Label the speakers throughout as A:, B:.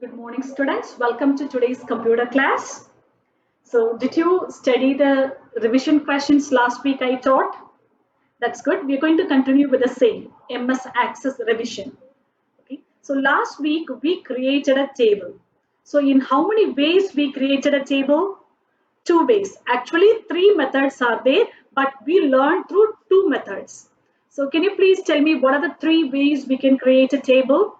A: Good morning, students. Welcome to today's computer class. So, did you study the revision questions last week I taught? That's good. We're going to continue with the same MS Access revision. Okay. So, last week we created a table. So, in how many ways we created a table? Two ways. Actually, three methods are there, but we learned through two methods. So, can you please tell me what are the three ways we can create a table?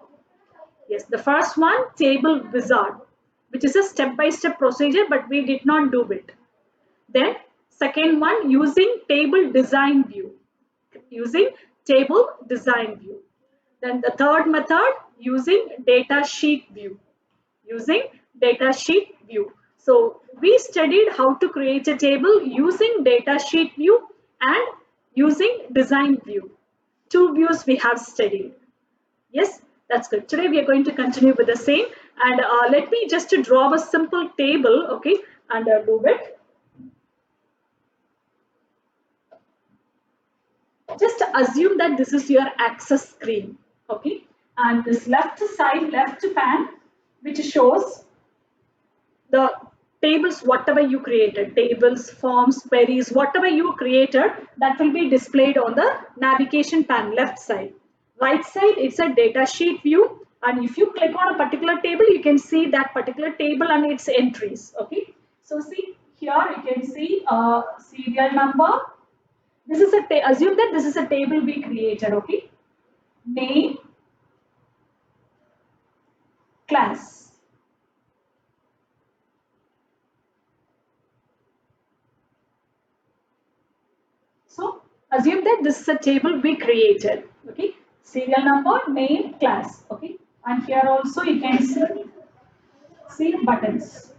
A: Yes, the first one, table wizard, which is a step-by-step procedure, but we did not do it. Then, second one, using table design view, using table design view. Then the third method, using data sheet view, using data sheet view. So we studied how to create a table using data sheet view and using design view. Two views we have studied. Yes, that's good. Today we are going to continue with the same, and let me just to draw a simple table, okay, and do it. Just assume that this is your access screen, okay, and this left side, left pan, which shows the tables, whatever you created, tables, forms, queries, whatever you created, that will be displayed on the navigation pane, left side. Right side, it's a data sheet view. And if you click on a particular table, you can see that particular table and its entries. Okay. So see here, you can see serial number. This is assume that this is a table we created. Okay. Name, class. So assume that this is a table we created. Okay. Serial number, name, class. Okay. And here also you can see buttons.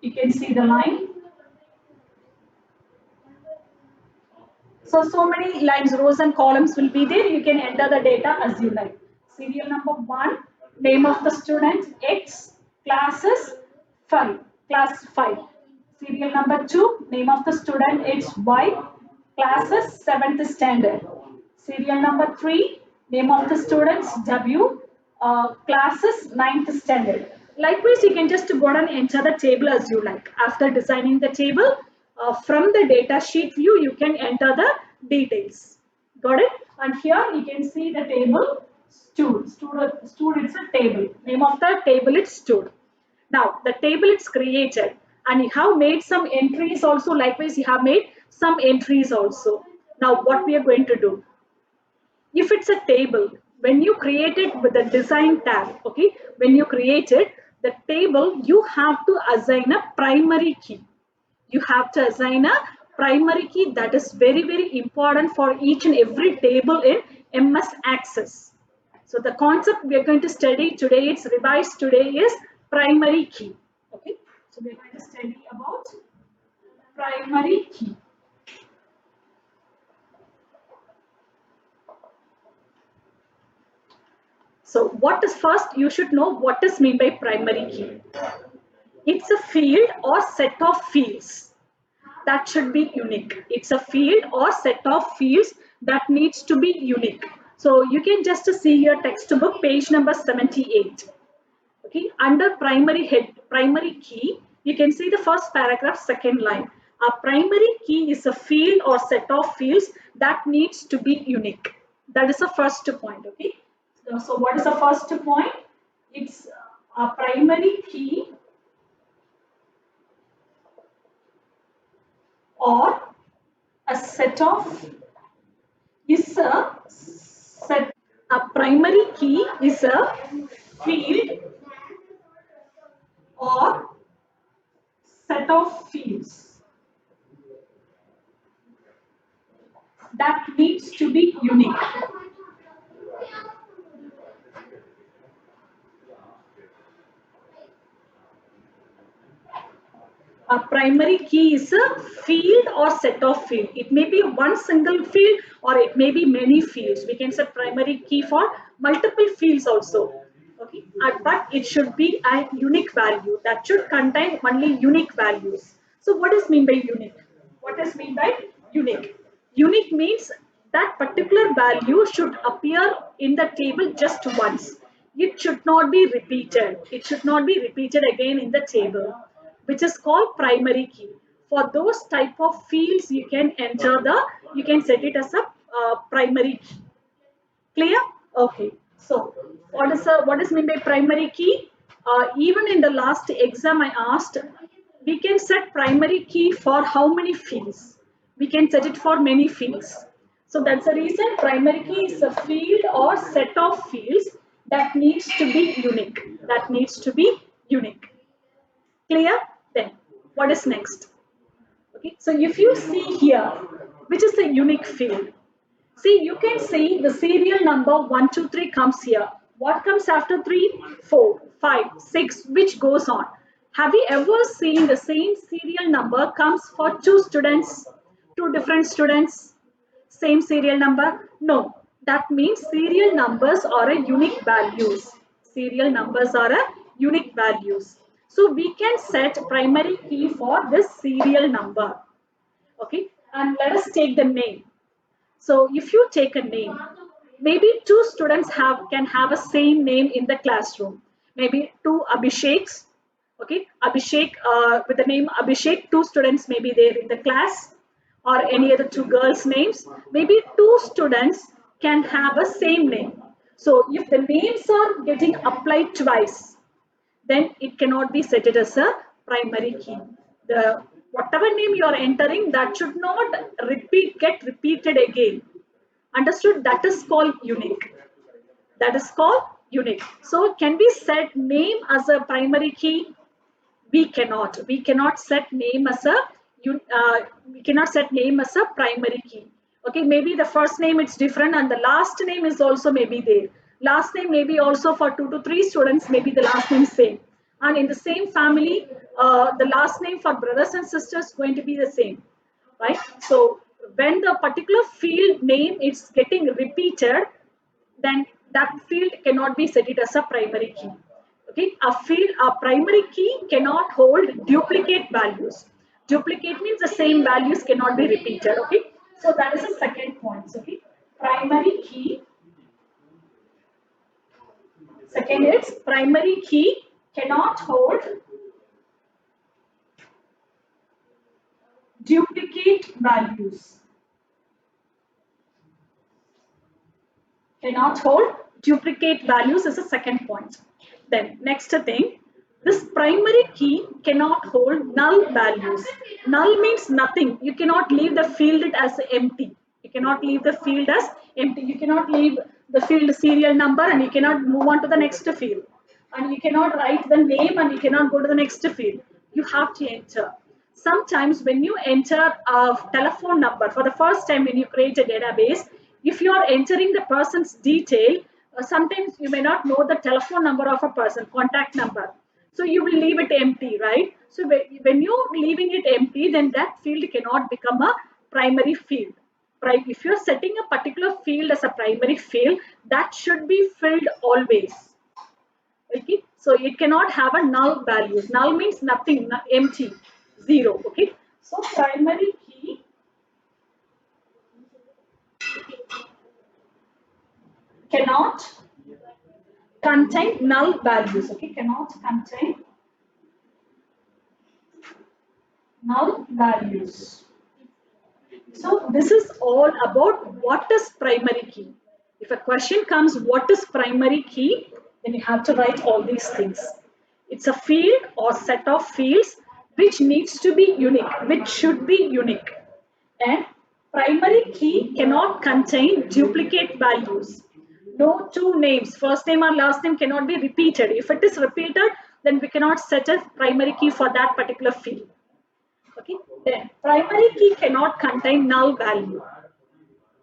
A: You can see the line. So many lines, rows and columns will be there. You can enter the data as you like. Serial number 1, name of the student, X, classes, 5, class 5. Serial number 2, name of the student, it's Y, classes, 7th standard. Serial number 3, name of the students, W, classes, 9th standard. Likewise, you can just go and enter the table as you like. After designing the table, from the data sheet view, you can enter the details. Got it? And here you can see the table stood. Stood is a table. Name of the table is stood. Now the table is created and you have made some entries also. Likewise, you have made some entries also. Now what we are going to do? If it's a table, when you create it with the design tab, okay, when you create it, the table, you have to assign a primary key. You have to assign a primary key. That is very, very important for each and every table in MS Access. So the concept we are going to study today, it's revised today, is primary key. Okay, so we are going to study about primary key. So what is first, you should know what is meant by primary key. It's a field or set of fields that should be unique. It's a field or set of fields that needs to be unique. So you can just see your textbook page number 78. Okay, under primary key, you can see the first paragraph, second line. A primary key is a field or set of fields that needs to be unique. That is the first point. Okay. So what is the first point? It's a primary key or a set of is a set. A primary key is a field or set of fields that needs to be unique. A primary key is a field or set of field. It may be one single field or it may be many fields. We can set primary key for multiple fields also. Okay, but it should be a unique value that should contain only unique values. So what is mean by unique? What is mean by unique? Unique means that particular value should appear in the table just once. it should not be repeated. It should not be repeated again in the table, which is called primary key. For those type of fields, you can enter the, you can set it as a primary key. Clear? Okay. So what is meant by primary key? Even in the last exam, I asked, we can set primary key for how many fields? We can set it for many fields. So that's the reason primary key is a field or set of fields that needs to be unique. That needs to be unique. Clear? Then what is next? Okay. So if you see here, which is a unique field? See, you can see the serial number 1, 2, 3 comes here. What comes after 3? 4, 5, 6, which goes on. Have you ever seen the same serial number comes for two students, two different students, same serial number? No, that means serial numbers are a unique values. Serial numbers are a unique values. So we can set primary key for this serial number. Okay, and let us take the name. So if you take a name, maybe two students can have a same name in the classroom. Maybe two Abhisheks. Okay, Abhishek with the name Abhishek, two students may be there in the class, or any other two girls' names. Maybe two students can have a same name. So if the names are getting applied twice, then it cannot be set it as a primary key. The whatever name you are entering, that should not get repeated again. Understood? That is called unique. That is called unique. So can we set name as a primary key? We cannot. We cannot set name as a we cannot set name as a primary key. Okay, maybe the first name it's different and the last name is also maybe there. Last name maybe also for 2 to 3 students, maybe the last name same. And in the same family, the last name for brothers and sisters going to be the same, right? So when the particular field name is getting repeated, then that field cannot be set it as a primary key. Okay, a primary key cannot hold duplicate values. Duplicate means the same values cannot be repeated. Okay, so that is the second point. Okay, primary key. Second is primary key cannot hold duplicate values. Cannot hold duplicate values is the second point. Then next thing, this primary key cannot hold null values. Null means nothing. You cannot leave the field as empty. You cannot leave the field as empty. You cannot leave the field serial number and you cannot move on to the next field. And you cannot write the name and you cannot go to the next field. You have to enter. Sometimes when you enter a telephone number for the first time when you create a database, if you are entering the person's detail, sometimes you may not know the telephone number of a person, contact number. So you will leave it empty, right? So when you're leaving it empty, then that field cannot become a primary field. Right? If you're setting a particular field as a primary field, that should be filled always. Okay, so it cannot have a null value. Null means nothing, empty, zero. Okay, so primary key cannot contain null values. Okay, cannot contain null values. So this is all about what is primary key. If a question comes, what is primary key? Then you have to write all these things. It's a field or set of fields which needs to be unique, which should be unique. And primary key cannot contain duplicate values. No two names, first name or last name cannot be repeated. If it is repeated, then we cannot set a primary key for that particular field. Okay, then primary key cannot contain null value.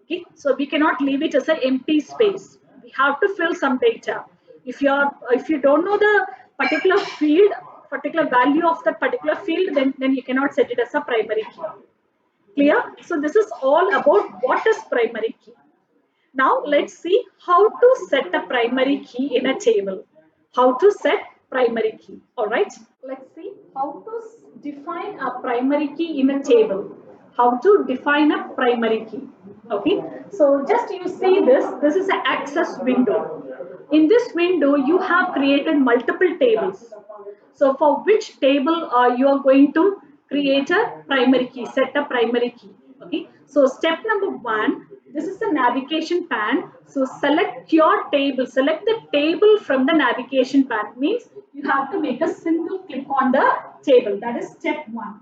A: Okay, so we cannot leave it as an empty space. We have to fill some data. If you don't know the particular field, particular value of that particular field, then you cannot set it as a primary key. Clear? So this is all about what is primary key. Now let's see how to set a primary key in a table. How to set primary key. All right. Let's see how to define a primary key in a table. how to define a primary key. Okay, so just you see this is an access window. In this window, you have created multiple tables. So for which table you are going to create a primary key, set a primary key. Okay, so step number one, this is the navigation pane. So select your table, select the table from the navigation pane. Means you have to make a single click on the table. That is step one.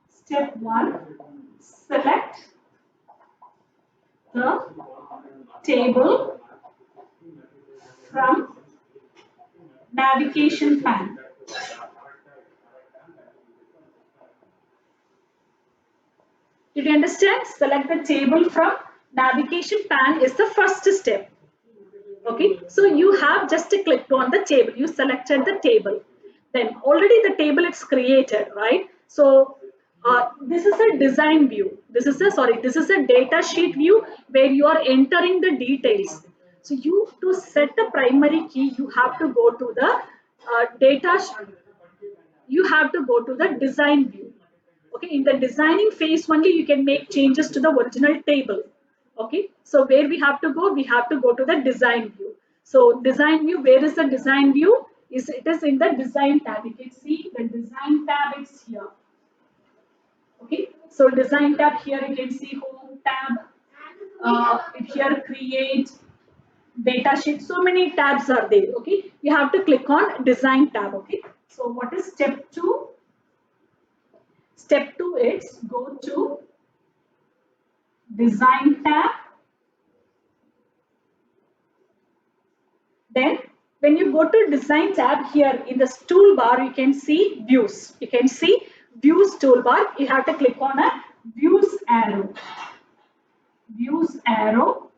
A: Step one, select the table from navigation pane. Did you understand? Select the table from navigation pane is the first step. Okay, so you have just clicked on the table. You selected the table. Then already the table is created, right? So this is a design view. This is a data sheet view where you are entering the details. So you to set the primary key, you have to go to the data. You have to go to the design view. Okay, in the designing phase only you can make changes to the original table. Okay, so where we have to go, we have to go to the design view. So design view, where is the design view? It is in the design tab. You can see the design tab is here. Okay, so design tab, here you can see home tab, here create, data sheet, so many tabs are there. Okay, you have to click on design tab. Okay, so what is step two? Step two is go to design tab. Then when you go to design tab, here in the toolbar, you can see views. You can see views toolbar. You have to click on a views arrow. Views arrow.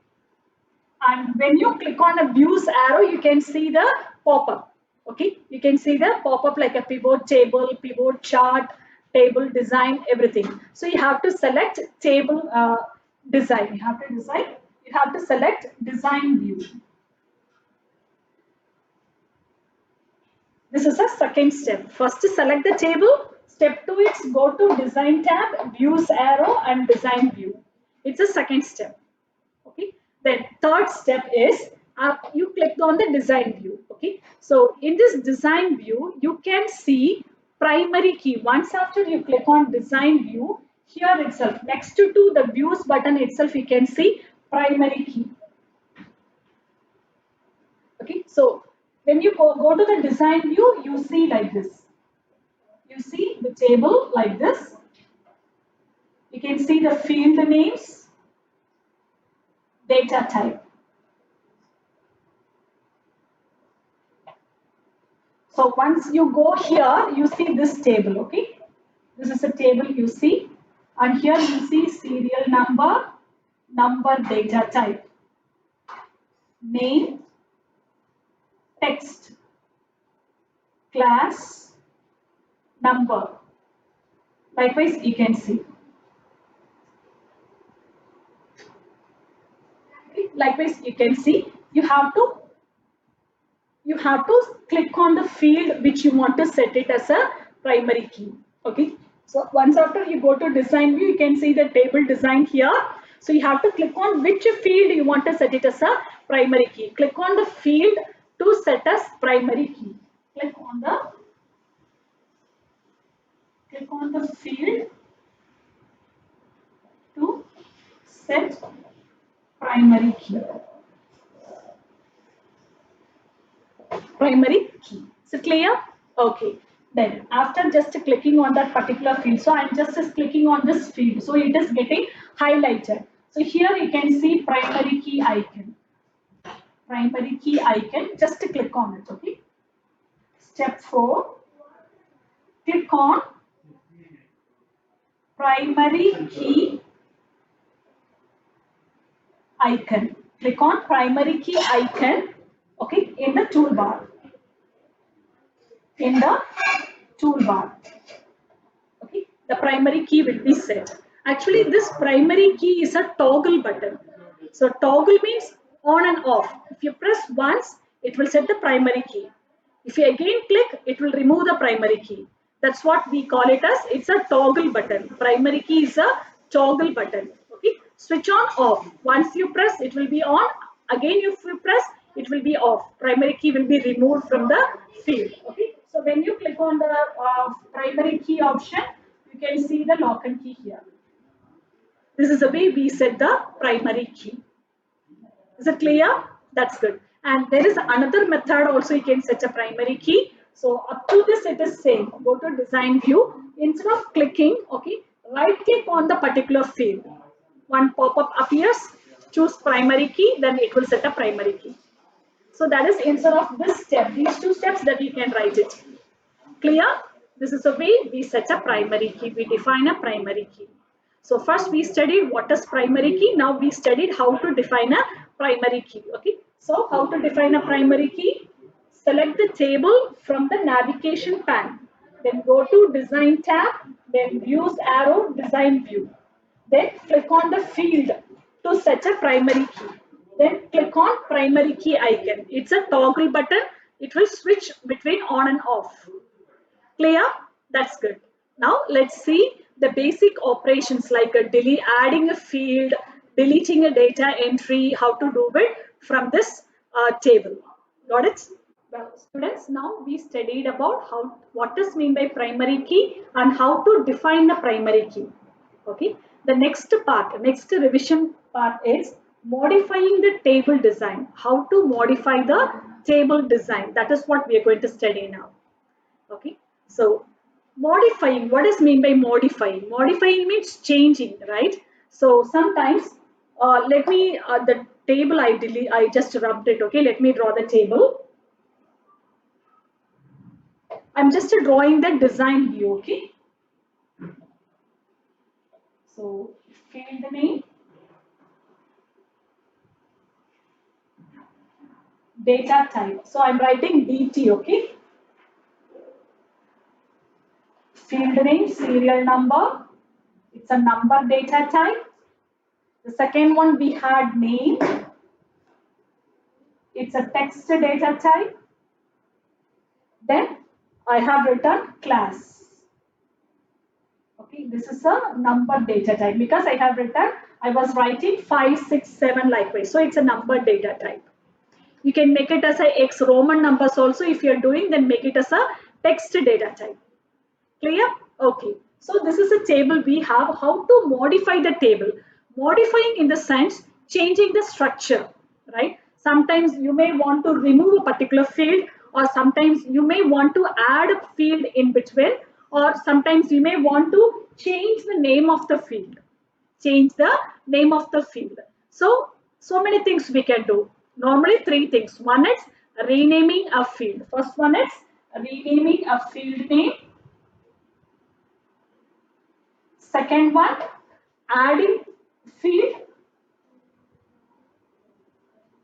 A: And when you click on a views arrow, you can see the pop-up. Okay, you can see the pop-up like a pivot table, pivot chart, table design, everything. So you have to select table design. You have to decide. You have to select design view. This is a second step. First, select the table. Step two is go to design tab, views arrow, and design view. It's a second step. Okay. Then third step is you clicked on the design view. Okay. So in this design view, you can see primary key. Once after you click on design view, here itself, next to the views button itself, you can see primary key. Okay. So when you go to the design view, you see like this. You see the table like this. You can see the field names, data type. So once you go here, you see this table, okay? This is a table you see. And here you see serial number, number data type, name, text, class, number. Likewise, you can see. Likewise, you can see you have to click on the field which you want to set it as a primary key. Okay. So once after you go to design view, you can see the table design here. So you have to click on which field you want to set it as a primary key. Click on the field to set as primary key. Click on the field to set primary key. Primary key. So clear? Okay. Then after just clicking on that particular field, so I'm just clicking on this field. So it is getting highlighted. So here you can see primary key icon. Primary key icon, just click on it. Okay. Step 4. Click on primary key icon. Click on primary key icon. Okay, in the toolbar. In the toolbar. Okay, the primary key will be set. Actually, this primary key is a toggle button. So toggle means on and off. If you press once, it will set the primary key. If you again click, it will remove the primary key. That's what we call it as, it's a toggle button. Primary key is a toggle button. Okay, switch on, off. Once you press, it will be on. Again, if you press, it will be off. Primary key will be removed from the field. Okay, so when you click on the primary key option, you can see the lock and key here. This is the way we set the primary key. Is it clear? That's good. And there is another method also, you can set a primary key. So up to this it is same. Go to design view. Instead of clicking, okay, right click on the particular field. One pop-up appears, choose primary key, then it will set a primary key. So that is instead of this step, these two steps that you can write it. Clear? This is the way we set a primary key. We define a primary key. So first we studied what is primary key. Now we studied how to define a primary key. Okay. So how to define a primary key? Select the table from the navigation pane. Then go to design tab. Then use arrow design view. Then click on the field to set a primary key. Then click on primary key icon. It's a toggle button. It will switch between on and off. Clear? That's good. Now let's see the basic operations like adding a field, deleting a data entry, how to do it from this table. Got it? Well, students, now we studied about what is mean by primary key and how to define the primary key. Okay. The next part, next revision part is modifying the table design. How to modify the table design. That is what we are going to study now. Okay, so modifying, what is mean by modifying? Modifying means changing, right? So sometimes let me the table I just rubbed it. Okay, let me draw the table. I'm just drawing the design view. Okay, so field name, data type. So I'm writing DT. Okay, field name, serial number. It's a number data type. The second one we had name. It's a text data type. Then I have written class. Okay, this is a number data type because I have written, I was writing 5, 6, 7 likewise. So it's a number data type. You can make it as a X Roman numbers also. If you're doing, then make it as a text data type. Clear? Okay. So this is a table we have. How to modify the table? Modifying in the sense changing the structure, right? Sometimes you may want to remove a particular field, or sometimes you may want to add a field in between, or sometimes you may want to change the name of the field. Change the name of the field. So many things we can do. Normally three things. One is renaming a field. First one is renaming a field name. Second one, adding field.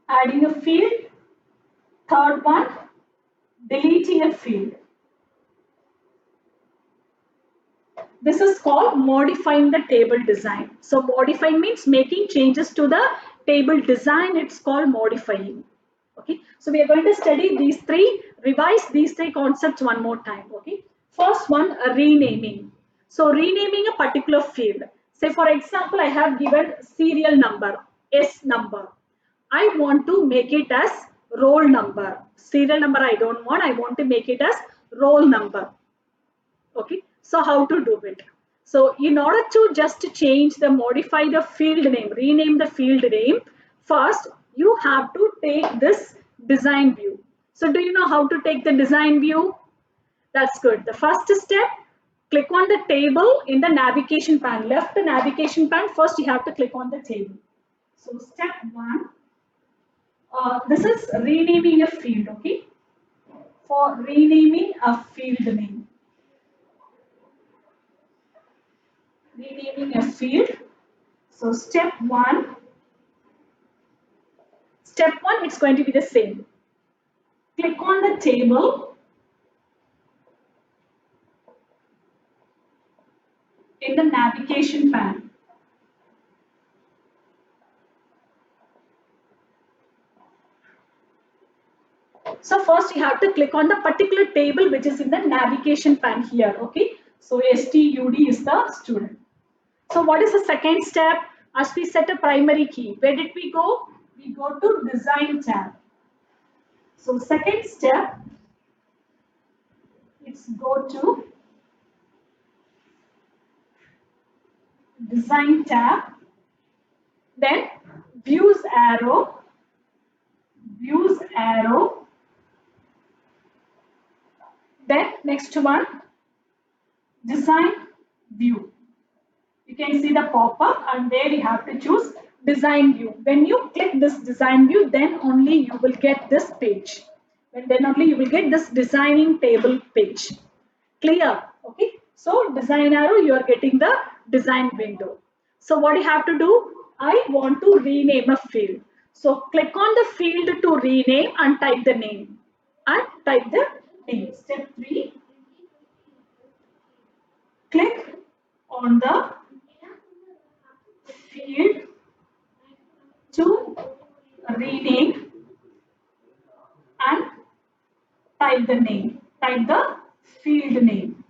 A: Adding a field. Third one, deleting a field. This is called modifying the table design. So modifying means making changes to the table design. It's called modifying. Okay. So we are going to study these three, revise these three concepts one more time. Okay. First one, renaming. So renaming a particular field. Say for example, I have given serial number, S number. I want to make it as roll number. Serial number I don't want. I want to make it as roll number. Okay. So how to do it? So in order to just change the modify the field name, rename the field name, first you have to take this design view. So do you know how to take the design view? That's good. The first step, click on the table in the navigation pane. Left the navigation pane, first you have to click on the table. So step one, this is renaming a field, okay? For renaming a field name. Renaming a field. So step one, it's going to be the same. Click on the table in the navigation pane. So first you have to click on the particular table which is in the navigation pane here. Okay. So STUD is the student. So what is the second step? As we set a primary key, where did we go? We go to design tab. So second step, let's go to design tab, then views arrow, then next one, design view. You can see the pop-up and there you have to choose design view. When you click this design view, then only you will get this page. Then only you will get this designing table page. Clear? Okay. So design arrow, you are getting the design window. So what you have to do? I want to rename a field. So click on the field to rename and type the name. And type the name. Step 3. Click on the field to rename and type the name. Type the field name.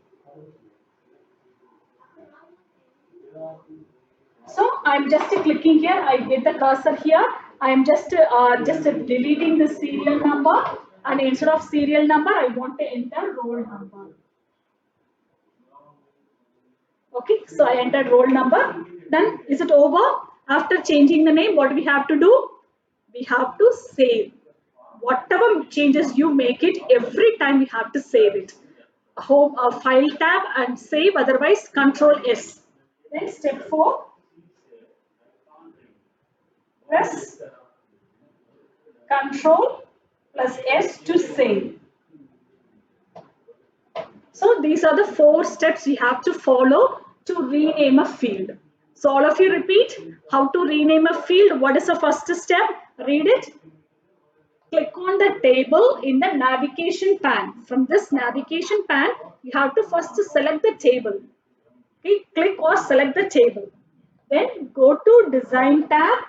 A: So I'm just clicking here. I get the cursor here. I'm just deleting the serial number, and instead of serial number, I want to enter roll number. Okay, so I entered roll number. Then is it over? After changing the name, what we have to do? We have to save. Whatever changes you make it, every time we have to save it. Home file tab and save, otherwise Control S. Then step 4. Press Control plus S to save. So these are the 4 steps you have to follow to rename a field. So all of you repeat how to rename a field. What is the first step? Read it. Click on the table in the navigation pane. From this navigation pane, you have to first select the table. Okay, click or select the table. Then go to design tab.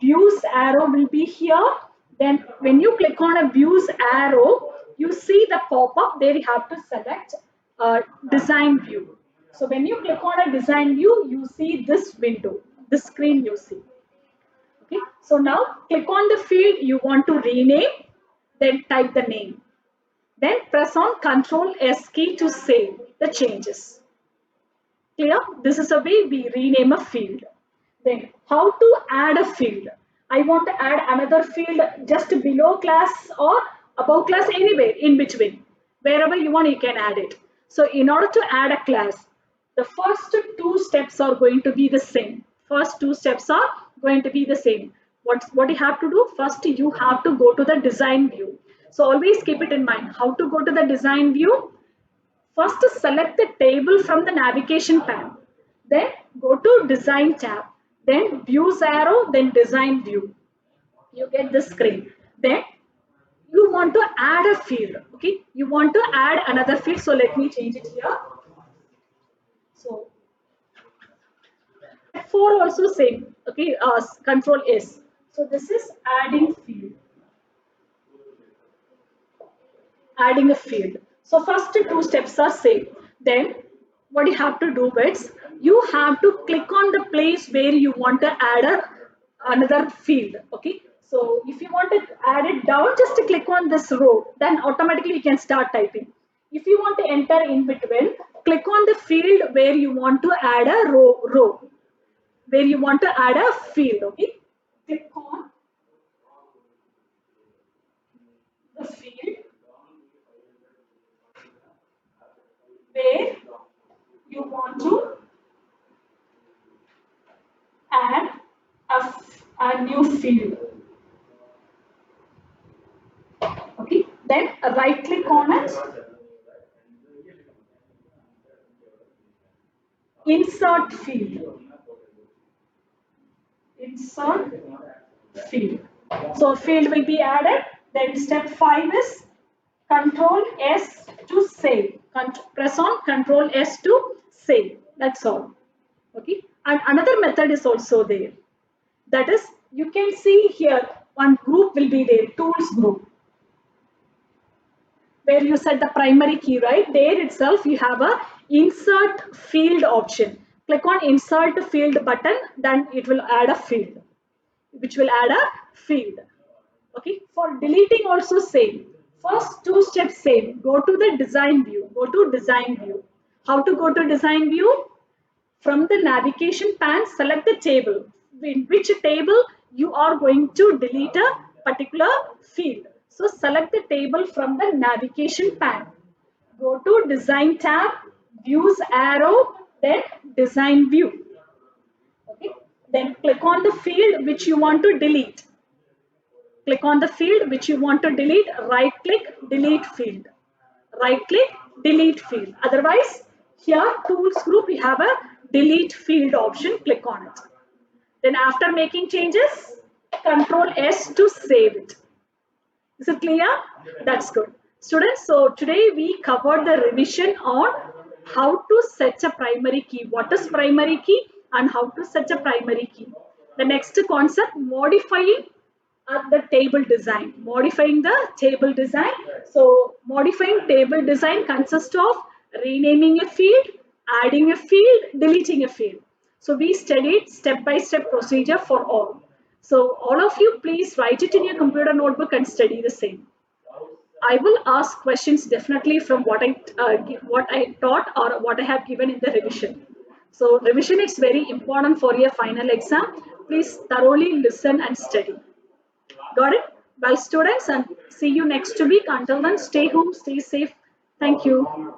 A: Views arrow will be here. Then when you click on a views arrow, you see the pop-up. There you have to select design view. So when you click on a design view, you see this window, this screen you see. Okay. So now click on the field you want to rename, then type the name. Then press on Control S key to save the changes. Clear? This is a way we rename a field. Then how to add a field? I want to add another field just below class or above class, anywhere in between. Wherever you want, you can add it. So in order to add a class, the first 2 steps are going to be the same. First 2 steps are going to be the same. What you have to do? First, you have to go to the design view. So always keep it in mind. How to go to the design view? First, select the table from the navigation pane. Then go to design tab. Then views arrow, then design view. You get the screen. Then you want to add a field. Okay, you want to add another field. So let me change it here. So 4 also same. Okay, Control S. So this is adding field. Adding a field. So first 2 steps are same. Then what you have to do is you have to click on the place where you want to add another field. Okay. So if you want to add it down, just click on this row. Then automatically you can start typing. If you want to enter in between, click on the field where you want to add a row. Where you want to add a field. Okay. Click on the field where you want to add a new field. Okay, then right click on it, insert field. Insert field. So field will be added. Then step 5 is Control S to save. Press on Control S to save. That's all. Okay. And another method is also there. That is, you can see here one group will be there, tools group. where you set the primary key, right? There itself you have a insert field option. Click on insert field button, then it will add a field, which will add a field. Okay, for deleting also same. First two steps same. Go to the design view. Go to design view. How to go to design view? From the navigation pane, select the table. In which table you are going to delete a particular field. So select the table from the navigation pane. Go to design tab, views arrow, then design view. Okay. Then click on the field which you want to delete. Click on the field which you want to delete, right click, delete field. Right click, delete field. Otherwise, here tools group, we have a delete field option, click on it. Then after making changes, Control S to save it. Is it clear? That's good. Students, so today we covered the revision on how to set a primary key. What is primary key and how to set a primary key. The next concept, modifying the table design. Modifying the table design. So modifying table design consists of renaming a field, adding a field, deleting a field. So we studied step-by-step procedure for all. So all of you, please write it in your computer notebook and study the same. I will ask questions definitely from what I taught or what I have given in the revision. So revision is very important for your final exam. Please thoroughly listen and study. Got it? Well, students, and see you next week. Until then, stay home, stay safe. Thank you.